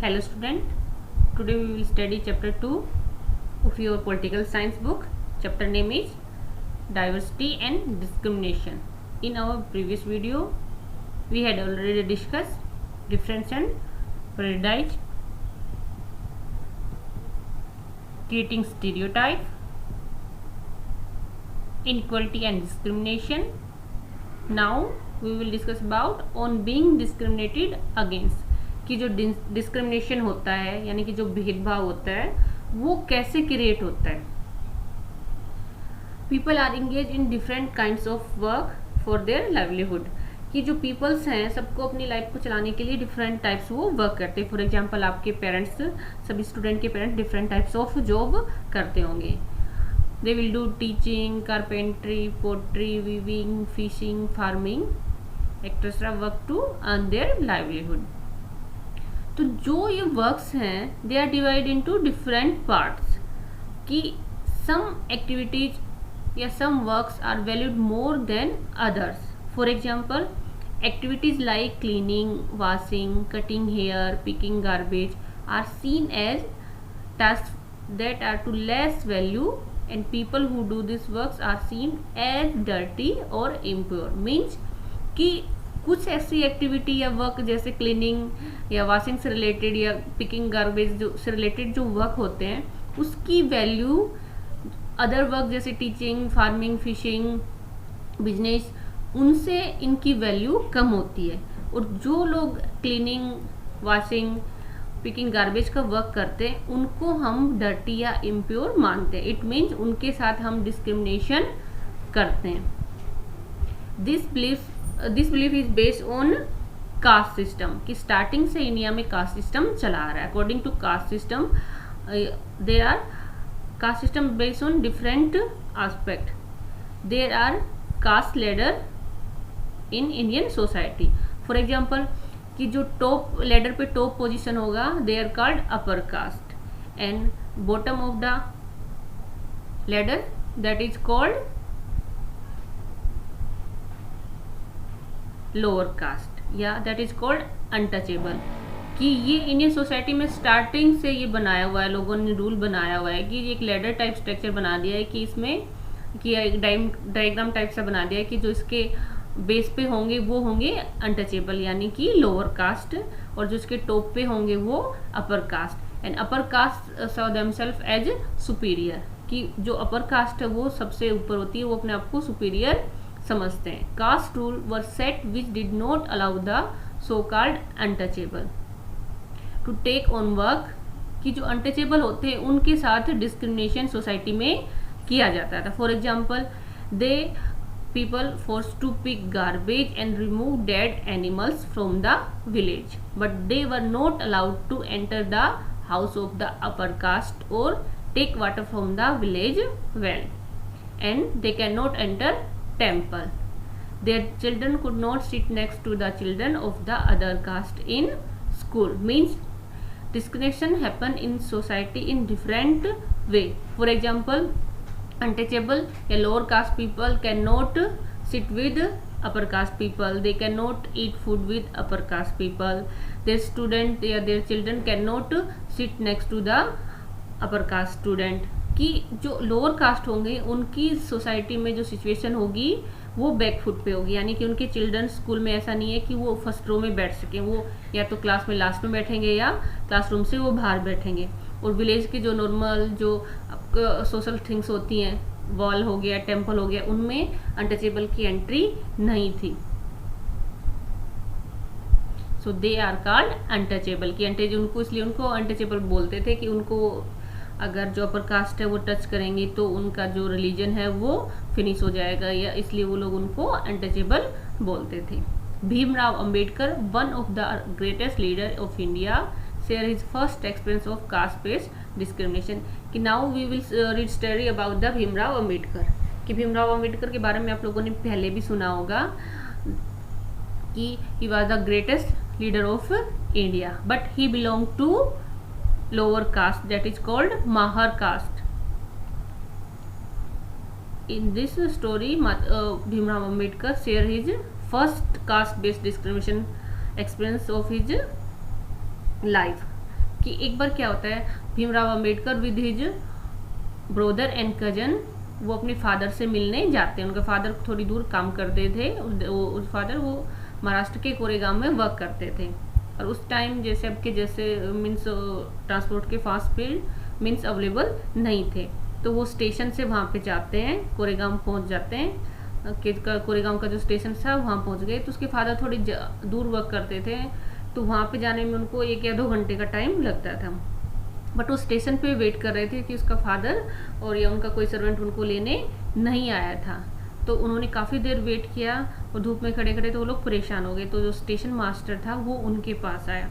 Hello student, today we will study chapter 2 of your political science book. Chapter name is diversity and discrimination. In our previous video, we had already discussed difference and prejudice, creating stereotype, inequality and discrimination. Now we will discuss about on being discriminated against, कि जो discrimination होता है यानी कि जो भेदभाव होता है वो कैसे क्रिएट होता है. People are engage in different kinds of work for their livelihood, कि जो पीपल्स हैं सबको अपनी लाइफ को चलाने के लिए डिफरेंट टाइप्स वो वर्क करते हैं. फॉर एग्जांपल आपके पेरेंट्स, सभी स्टूडेंट के parents different types of job करते होंगे. They will do teaching, carpentry, pottery, weaving, fishing, farming etcetera work to earn their livelihood. तो जो ये वर्क्स हैं they are divide into different parts, कि सम एक्टिविटीज या some works are valued more than others. For example activities like cleaning, washing, cutting hair, picking garbage are seen as task that are to less value and people who do these works are seen as dirty or impure. Means कि कुछ ऐसी activity या work जैसे cleaning या washing से related या picking garbage जो से रिलेटेड जो वर्क होते हैं उसकी वैल्यू अदर वर्क जैसे टीचिंग, फार्मिंग, फिशिंग, बिजनेस उनसे इनकी वैल्यू कम होती है. और जो लोग क्लीनिंग, वॉशिंग, पिकिंग गार्बेज का वर्क करते हैं उनको हम डर्टी या इम्प्योर मानते हैं. इट मीन्स उनके साथ हम डिस्क्रिमिनेशन करते हैं. This belief is based on caste system, कि स्टार्टिंग से इंडिया में कास्ट सिस्टम चला आ रहा है. According to caste system there are caste system based on different aspect. There are caste ladder in Indian society. For example कि जो top ladder पे टॉप पोजीशन होगा they are called upper caste, and bottom of the ladder that is called lower caste या that is called untouchable. कि ये Indian society में starting से ये बनाया हुआ है, लोगों ने रूल बनाया हुआ है कि एक लेडर टाइप स्ट्रक्चर बना दिया है, कि इसमें कि एक डायग्राम टाइप सा बना दिया है कि जो इसके बेस पे होंगे वो होंगे अनटचेबल यानी कि लोअर कास्ट, और जो इसके टॉप पे होंगे वो upper caste. And upper caste saw themselves as superior, कि जो अपर कास्ट है वो सबसे ऊपर होती है, वो अपने आप को सुपीरियर समझते हैं. Caste rule were set which did not allow the so called untouchable to take on work, कि जो अनटचेबल होते हैं उनके साथ डिस्क्रिमिनेशन सोसाइटी में किया जाता था. For example they people forced to pick garbage and remove dead animals from the village, but they were not allowed to enter the house of the upper caste or take water from the village well, and they cannot enter temple. Their children could not sit next to the children of the other caste in school. Means discrimination happen in society in different way. For example untouchable या lower caste people cannot sit with upper caste people, they cannot eat food with upper caste people, their student या their children cannot sit next to the upper caste student. कि जो lower caste होंगे उनकी society में जो situation होगी वो back foot पे होगी, यानी कि उनके चिल्ड्रन स्कूल में ऐसा नहीं है कि वो फर्स्ट रो में बैठ सकें, वो या तो क्लास में लास्ट में बैठेंगे या क्लासरूम से वो बाहर बैठेंगे. और विलेज के जो नॉर्मल जो सोशल थिंग्स होती हैं, वॉल हो गया, टेम्पल हो गया, उनमें अनटचेबल की एंट्री नहीं थी. सो दे आर कॉल्ड अनटचेबल, की एंट्री उनको इसलिए उनको अनटचेबल बोलते थे कि उनको अगर जो अपर कास्ट है वो टच करेंगे तो उनका जो रिलीजन है वो फिनिश हो जाएगा, या इसलिए वो लोग उनको अनटचेबल बोलते थे. Bhimrao Ambedkar, one of the greatest leader of India, share his first experience of caste based discrimination. कि now we will read story about the Bhimrao Ambedkar. कि भीमराव अंबेडकर के बारे में आप लोगों ने पहले भी सुना होगा कि he was the greatest leader of India, but he belonged to lower caste that is called Mahar caste. In this story Bhimrao Ambedkar share his first caste based discrimination experience of his life. कि एक बार क्या होता है, Bhimrao Ambedkar with his brother and cousin वो अपने father से मिलने जाते हैं। उनके फादर थोड़ी दूर काम करते थे, उस फादर वो महाराष्ट्र के कोरेगांव में वर्क करते थे, और उस टाइम जैसे अब के जैसे मीन्स ट्रांसपोर्ट के फास्ट फील्ड मीन्स अवेलेबल नहीं थे, तो वो स्टेशन से वहाँ पे जाते हैं, कोरेगांव पहुँच जाते हैं, कोरेगांव का जो स्टेशन था वहाँ पहुँच गए। तो उसके फादर थोड़ी दूर वर्क करते थे, तो वहाँ पे जाने में उनको 1 या 2 घंटे का टाइम लगता था, बट वो स्टेशन पे वेट कर रहे थे कि उसका फादर और या उनका कोई सर्वेंट उनको लेने नहीं आया था। तो उन्होंने काफ़ी देर वेट किया और धूप में खड़े खड़े, तो वो लोग परेशान हो गए। तो जो स्टेशन मास्टर था वो उनके पास आया।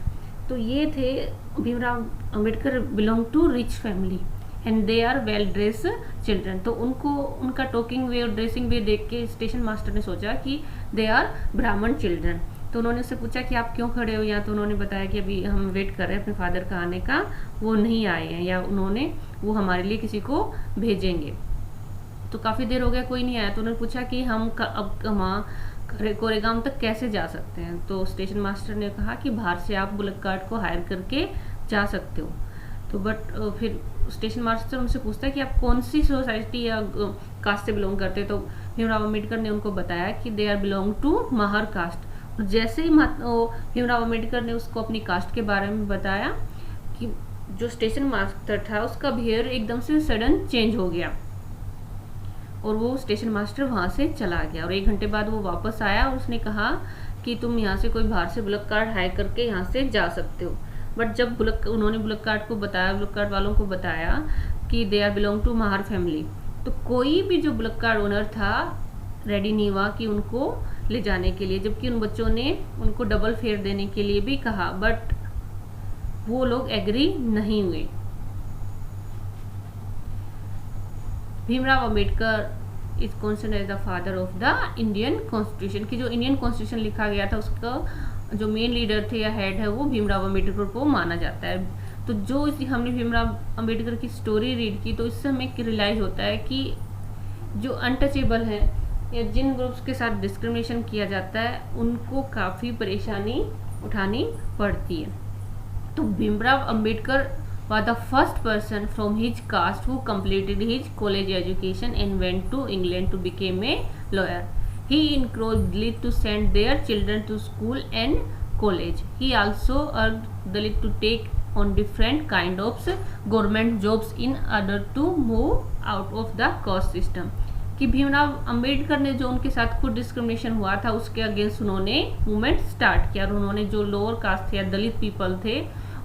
तो ये थे Bhimrao Ambedkar belong to rich family and they are well dress children. तो उनको उनका टॉकिंग वे और ड्रेसिंग वे देख के स्टेशन मास्टर ने सोचा कि दे आर ब्राह्मण चिल्ड्रन। तो उन्होंने उससे पूछा कि आप क्यों खड़े हो यहाँ, तो उन्होंने बताया कि अभी हम वेट कर रहे हैं अपने फादर का आने का, वो नहीं आए हैं, या वो हमारे लिए किसी को भेजेंगे। तो काफ़ी देर हो गया कोई नहीं आया, तो उन्होंने पूछा कि हम अब वहाँ कोरेगांव तक कैसे जा सकते हैं। तो स्टेशन मास्टर ने कहा कि बाहर से आप बुलेट कार्ट को हायर करके जा सकते हो। तो बट फिर स्टेशन मास्टर उनसे पूछता है कि आप कौन सी सोसाइटी या कास्ट से बिलोंग करते हैं। तो भीमराव अम्बेडकर ने उनको बताया कि they are belong to Mahar caste. और जैसे ही भीमराव अम्बेडकर ने उसको अपनी कास्ट के बारे में बताया कि जो स्टेशन मास्टर था उसका बिहेवियर एकदम से सडन चेंज हो गया, और वो स्टेशन मास्टर वहाँ से चला गया। और 1 घंटे बाद वो वापस आया और उसने कहा कि तुम यहाँ से कोई बाहर से बुलेट कार्ट हायर करके यहाँ से जा सकते हो। बट जब उन्होंने बुलेट कार्ट को बताया, बुलेट कार्ट वालों को बताया कि they are belong to Mahar family, तो कोई भी जो बुलेट कार्ट ओनर था रेडी नहीं हुआ कि उनको ले जाने के लिए, जबकि उन बच्चों ने उनको डबल फेयर देने के लिए भी कहा, बट वो लोग एग्री नहीं हुए। Bhimrao Ambedkar is considered as the father of the Indian constitution, की जो इंडियन कॉन्स्टिट्यूशन लिखा गया था उसका जो मेन लीडर थे या हेड है वो भीमराव अंबेडकर को माना जाता है। तो जो हमने भीमराव अंबेडकर की स्टोरी रीड की, तो इससे हमें रियलाइज होता है कि जो अनटचेबल है या जिन ग्रुप्स के साथ डिस्क्रिमिनेशन किया जाता है उनको काफ़ी परेशानी उठानी पड़ती है। तो Bhimrao Ambedkar was the first person from his caste who completed his college education and went to England to become a lawyer. He encouraged Dalit to send their children to school and college. He also urged Dalit to take on different kind of government jobs in order to move out of the caste system. कि भीमराव अंबेडकर ने जो उनके साथ खुद discrimination हुआ था उसके against उन्होंने मूवमेंट स्टार्ट किया, और उन्होंने जो लोअर कास्ट थे या दलित पीपल थे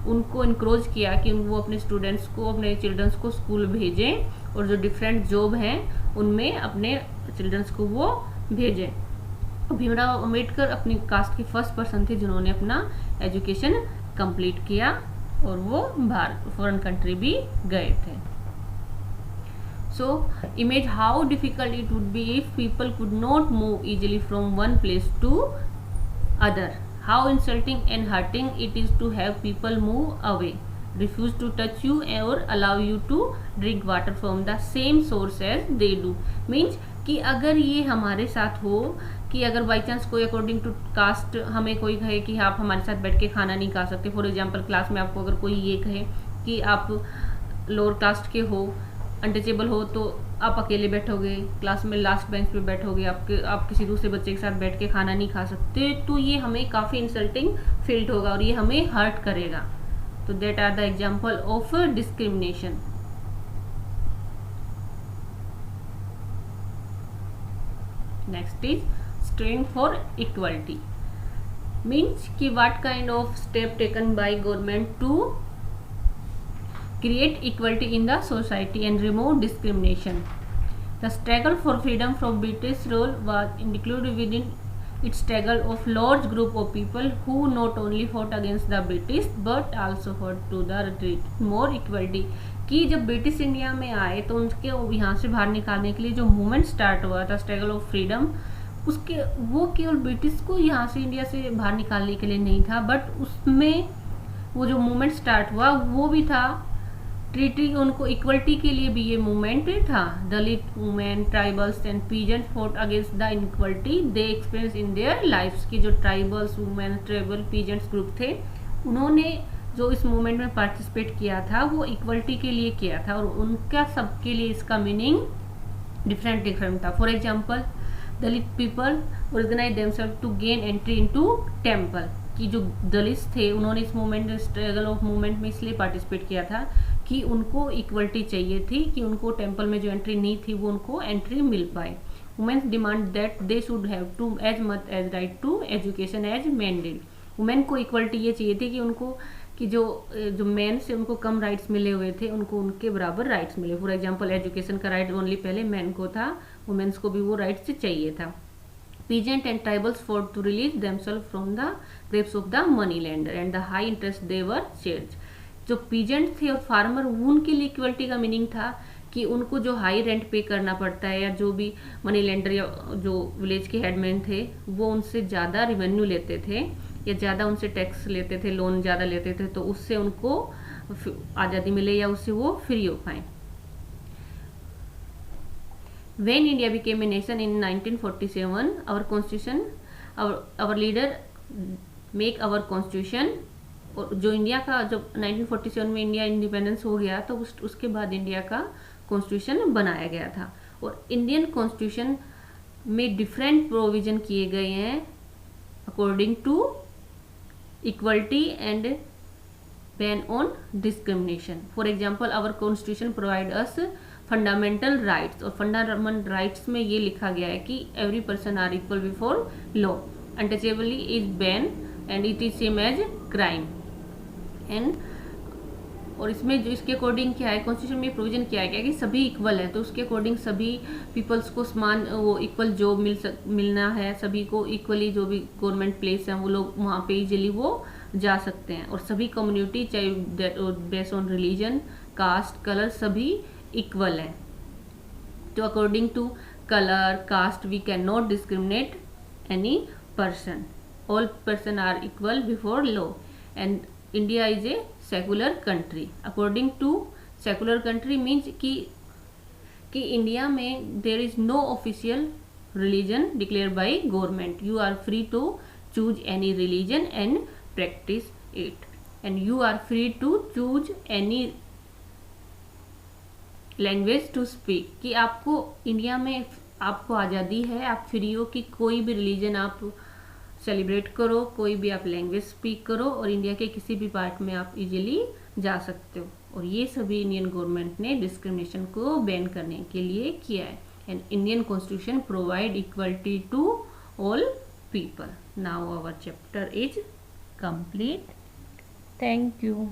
उनको इनक्रोज किया कि वो अपने स्टूडेंट्स को, अपने चिल्ड्रंस को स्कूल भेजें, और जो डिफरेंट जॉब हैं उनमें अपने चिल्ड्रंस को वो भेजें। तो भीमराव अंबेडकर अपनी कास्ट के फर्स्ट पर्सन थे जिन्होंने अपना एजुकेशन कंप्लीट किया, और वो बाहर फॉरेन कंट्री भी गए थे। So imagine how difficult it would be if people could not move easily from one place to other. How insulting and hurting it is to have people move away, refuse to touch you or allow you to drink water from the same source as they do. Means कि अगर ये हमारे साथ हो कि अगर by chance कोई according to cast हमें कोई कहे कि आप हमारे साथ बैठ के खाना नहीं खा सकते, फॉर एग्जांपल क्लास में आपको अगर कोई ये कहे कि आप लोअर कास्ट के हो, अनटचेबल हो, तो आप अकेले बैठोगे, क्लास में लास्ट बेंच पे बैठोगे, आप किसी दूसरे बच्चे के साथ बैठ के खाना नहीं खा सकते, तो ये हमें काफ़ी इंसल्टिंग फील होगा और ये हमें हर्ट करेगा. तो that are the example of discrimination. Next is straying for equality. Means कि what kind of step taken by government to create equality in the society and remove discrimination. The struggle for freedom from British rule was included within its struggle of large group of people who not only fought against the British but also fought to the more equality. कि जब British India में आए तो उनके यहाँ से बाहर निकालने के लिए जो मूवमेंट स्टार्ट हुआ था स्ट्रगल ऑफ फ्रीडम, उसके वो केवल ब्रिटिश को यहाँ से इंडिया से बाहर निकालने के लिए नहीं था, बट उसमें वो जो मूवमेंट स्टार्ट हुआ वो भी था ट्रीटी उनको इक्वलिटी के लिए भी ये मूवमेंट था. Dalit women, tribals and peasant fought against the inequality they experience in their lifes. की जो tribals, women, tribal, peasants group थे उन्होंने जो इस मूवमेंट में पार्टिसिपेट किया था वो इक्वलिटी के लिए किया था, और उनका सबके लिए इसका मीनिंग डिफरेंट डिफरेंट था. For example, Dalit people organise themselves to gain entry into temple, कि जो दलित थे उन्होंने इस मूवमेंट, स्ट्रगल ऑफ मूवमेंट में इसलिए पार्टिसिपेट किया था कि उनको इक्वलिटी चाहिए थी, कि उनको टेम्पल में जो एंट्री नहीं थी वो उनको एंट्री मिल पाए. Womens demand that they should have to as much as right to education as men did. Women को इक्वलिटी ये चाहिए थी कि उनको, कि जो मेन से उनको कम राइट्स मिले हुए थे उनको उनके बराबर राइट्स मिले. फॉर एग्जांपल, एजुकेशन का राइट ओनली पहले मेन को था, वुमेन्स को भी वो राइट्स चाहिए था. Peasant and tribals fought to release themselves from the grasp of the money lender and the high interest they were charged. जो पीजेंट थे और फार्मर, उनके लिए इक्वलिटी का मीनिंग था कि उनको जो हाई रेंट पे करना पड़ता है, या जो भी मनी लेंडर या जो विलेज के हेडमैन थे वो उनसे ज़्यादा रिवेन्यू लेते थे या ज़्यादा उनसे टैक्स लेते थे, लोन ज़्यादा लेते थे, तो उससे उनको आज़ादी मिले या उससे वो फ्री हो पाए. When India became a nation in 1947, our constitution, our leader make our constitution. और जो इंडिया का, जब 1947 में इंडिया इंडिपेंडेंस हो गया तो उसके बाद इंडिया का कॉन्स्टिट्यूशन बनाया गया था. और इंडियन कॉन्स्टिट्यूशन में डिफरेंट प्रोविजन किए गए हैं according to equality and ban on discrimination. For example, our constitution provide us fundamental rights, और फंडामेंटल राइट्स में ये लिखा गया है कि every person are equal before law, untouchability is ban and it is same as crime. And और इसमें जो इसके अकॉर्डिंग क्या है, कॉन्स्टिट्यूशन में प्रोविजन किया गया कि सभी इक्वल है, तो उसके अकॉर्डिंग सभी पीपल्स को समान वो इक्वल जॉब मिलना है, सभी को इक्वली जो भी गवर्नमेंट प्लेस है वो लोग वहाँ पे इजीली वो जा सकते हैं. और सभी कम्युनिटी, चाहे based on religion, caste, colour, सभी इक्वल है. तो according to colour, caste, we can not discriminate any person. All person are equal before law. And India is a secular country. According to secular country means कि India में there is no official religion declare by government. You are free to choose any religion and practise it, and you are free to choose any language to speak. कि आपको India में आपको आज़ादी है, आप free हो कि कोई भी रिलीजन आप सेलिब्रेट करो, कोई भी आप लैंग्वेज स्पीक करो, और इंडिया के किसी भी पार्ट में आप इजीली जा सकते हो. और ये सभी इंडियन गवर्नमेंट ने डिस्क्रिमिनेशन को बैन करने के लिए किया है. And Indian constitution provide equality to all people. Now our chapter is complete. Thank you.